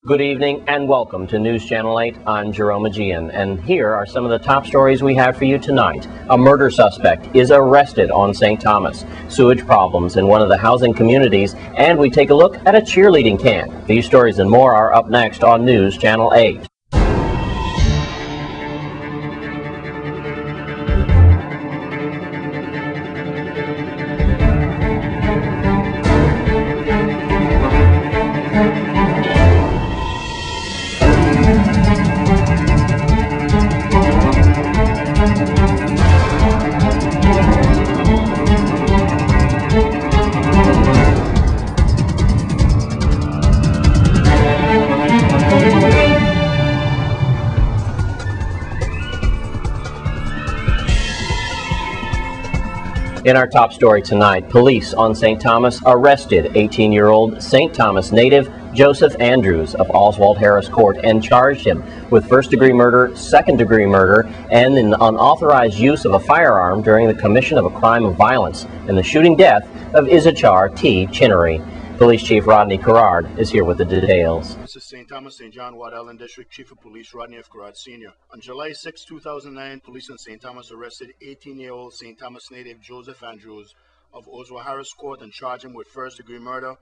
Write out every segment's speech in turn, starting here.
Good evening and welcome to News Channel 8. I'm Jerome Aegean, and here are some of the top stories we have for you tonight. A murder suspect is arrested on St. Thomas, sewage problems in one of the housing communities, and we take a look at a cheerleading camp. These stories and more are up next on News Channel 8. In our top story tonight, police on St. Thomas arrested 18-year-old St. Thomas native Joseph Andrews of Oswald Harris Court and charged him with first-degree murder, second-degree murder, and an unauthorized use of a firearm during the commission of a crime of violence and the shooting death of Issachar T. Chinnery. Police Chief Rodney Carrard is here with the details. This is St. Thomas, St. John, Ward Island District Chief of Police Rodney F. Carrard Sr. On July 6, 2009, police in St. Thomas arrested 18-year-old St. Thomas native Joseph Andrews of Oswald Harris Court and charged him with first-degree murder,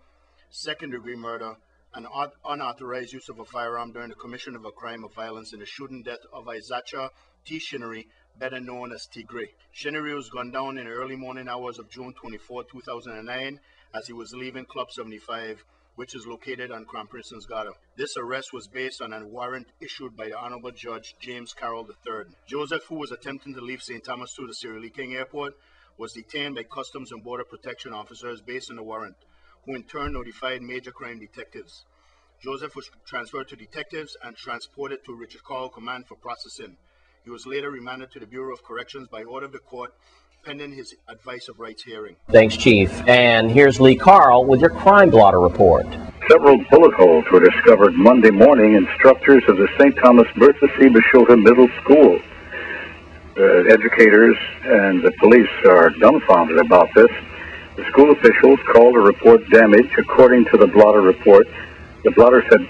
second-degree murder, and unauthorized use of a firearm during the commission of a crime of violence in the shooting death of Issachar T. Chinnery, better known as T. Gray. Chinnery was gunned down in the early morning hours of June 24, 2009, as he was leaving Club 75, which is located on Crown Princeton's Garden. This arrest was based on a warrant issued by the Honorable Judge James Carroll III. Joseph, who was attempting to leave St. Thomas through the Sierra Leone King Airport, was detained by Customs and Border Protection officers based on the warrant, who in turn notified major crime detectives. Joseph was transferred to detectives and transported to Richard Call Command for processing. He was later remanded to the Bureau of Corrections by order of the court, pending his advice of rights hearing. Thanks, Chief. And here's Lee Carl with your crime blotter report. Several bullet holes were discovered Monday morning. Instructors of the St. Thomas Bertha C. Bashota Middle School. Educators and the police are dumbfounded about this. The school officials called to report damage. According to the blotter report, the blotter said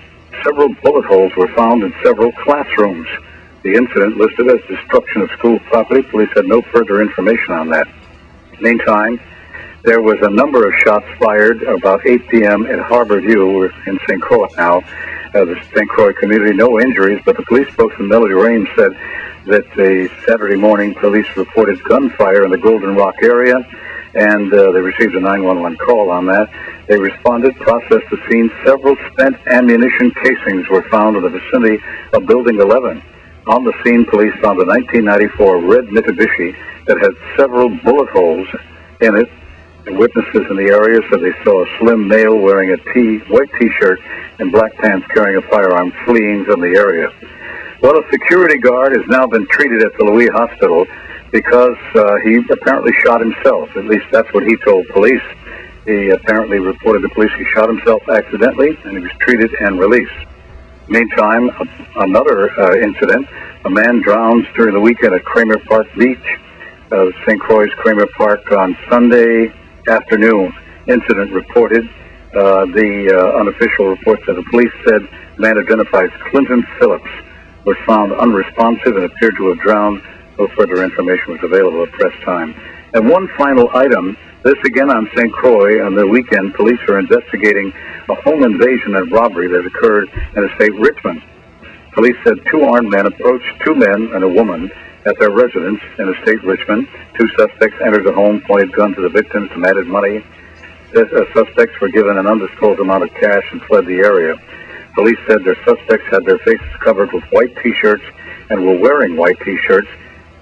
several bullet holes were found in several classrooms. The incident listed as destruction of school property. Police had no further information on that. Meantime, there was a number of shots fired about 8 p.m. at Harbor View. We're in St. Croix now, the St. Croix community. No injuries, but the police spokesman Melody Rames said that the Saturday morning police reported gunfire in the Golden Rock area, and they received a 911 call on that. They responded, processed the scene. Several spent ammunition casings were found in the vicinity of Building 11. On the scene, police found a 1994 red Mitsubishi that had several bullet holes in it. The witnesses in the area said they saw a slim male wearing a white T-shirt and black pants carrying a firearm fleeing from the area. Well, a security guard has now been treated at the Louis Hospital because he apparently shot himself. At least that's what he told police. He apparently reported to police he shot himself accidentally, and he was treated and released. Meantime, another incident. A man drowns during the weekend at Kramer Park Beach, St. Croix Kramer Park on Sunday afternoon. Incident reported. The unofficial reports that the police said the man identified as Clinton Phillips was found unresponsive and appeared to have drowned. No further information was available at press time. And one final item, this again on St. Croix on the weekend. Police are investigating a home invasion and robbery that occurred in estate Richmond. Police said two armed men approached two men and a woman at their residence in estate Richmond. Two suspects entered the home, pointed guns to the victims, demanded money. The suspects were given an undisclosed amount of cash and fled the area. Police said their suspects had their faces covered with white T-shirts and were wearing white T-shirts,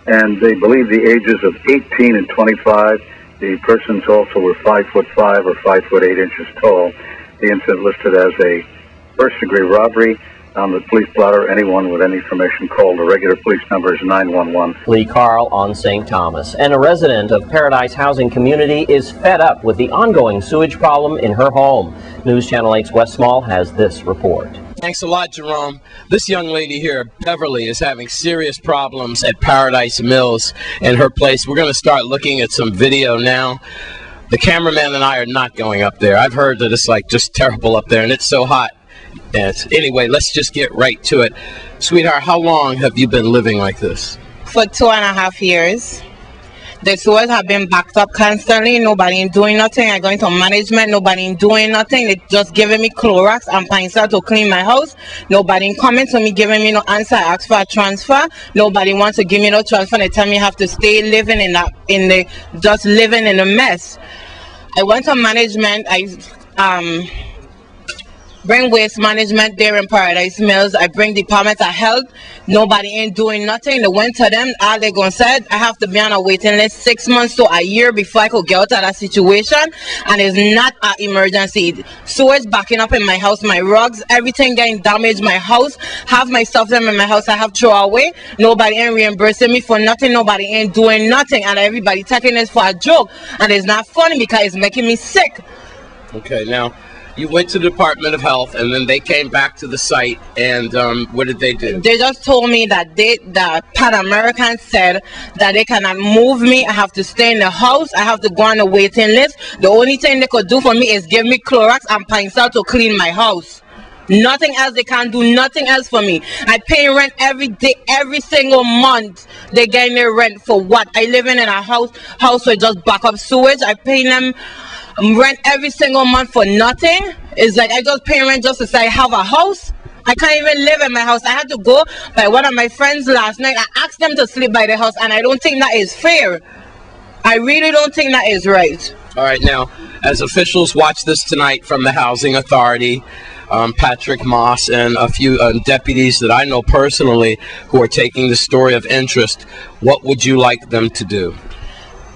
and they believe the ages of 18 and 25. The persons also were 5'5" or 5'8" tall. The incident listed as a first-degree robbery. On the police blotter, anyone with any information called. The regular police number is 911. Lee Carl on St. Thomas. And a resident of Paradise Housing Community is fed up with the ongoing sewage problem in her home. News Channel 8's Wes Small has this report. Thanks a lot, Jerome. This young lady here, Beverly, is having serious problems at Paradise Mills in her place. We're going to start looking at some video now. The cameraman and I are not going up there. I've heard that it's like just terrible up there, and it's so hot. Yes. Anyway, let's just get right to it. Sweetheart, how long have you been living like this? For 2.5 years. The sewers have been backed up constantly. Nobody ain't doing nothing. I go into management. Nobody ain't doing nothing. They just giving me Clorox and pine salt to clean my house. Nobody ain't coming to me giving me no answer. I ask for a transfer. Nobody wants to give me no transfer. They tell me I have to stay living just living in a mess. I went to management. I bring waste management there in Paradise Mills. I bring Department of Health. Nobody ain't doing nothing. They went to them. All they gonna said, I have to be on a waiting list 6 months to a year before I could get out of that situation. And it's not an emergency. Sewage backing up in my house, my rugs, everything getting damaged. My house, have my stuff in my house. I have throw away. Nobody ain't reimbursing me for nothing. Nobody ain't doing nothing. And everybody taking this for a joke. And it's not funny because it's making me sick. Okay, now, you went to the Department of Health, and then they came back to the site, and what did they do? They just told me that the Pan American said that they cannot move me. I have to stay in the house. I have to go on the waiting list. The only thing they could do for me is give me Clorox and pine salt to clean my house. Nothing else. They can't do nothing else for me. I pay rent every day, every single month. They get their rent for what? I live in a house with just backup sewage. I pay them rent every single month for nothing. It's like I just pay rent just to say I have a house. I can't even live in my house. I had to go by one of my friends last night. I asked them to sleep by the house, and I don't think that is fair. I really don't think that is right. All right, now, as officials watch this tonight from the Housing Authority, Patrick Moss and a few deputies that I know personally who are taking the story of interest, what would you like them to do?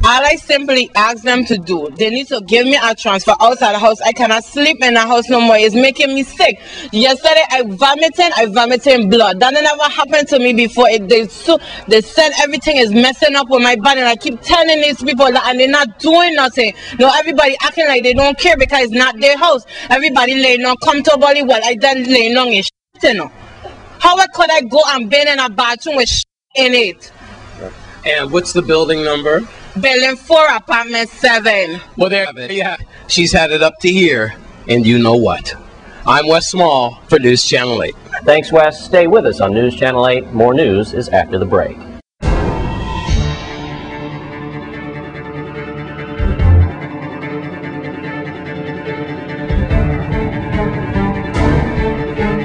All I simply ask them to do, they need to give me a transfer outside the house. I cannot sleep in the house no more. It's making me sick. Yesterday I vomiting blood. That never happened to me before. They said everything is messing up with my body, and I keep telling these people that, and they're not doing nothing. No, everybody acting like they don't care because it's not their house. Everybody laying on comfortably while I done laying on in shit, you know. How could I go and be in a bathroom with shit in it? And what's the building number? Building 4, apartment 7. Well, there you have it. She's had it up to here, and you know what? I'm Wes Small for News Channel 8. Thanks, Wes. Stay with us on News Channel 8. More news is after the break.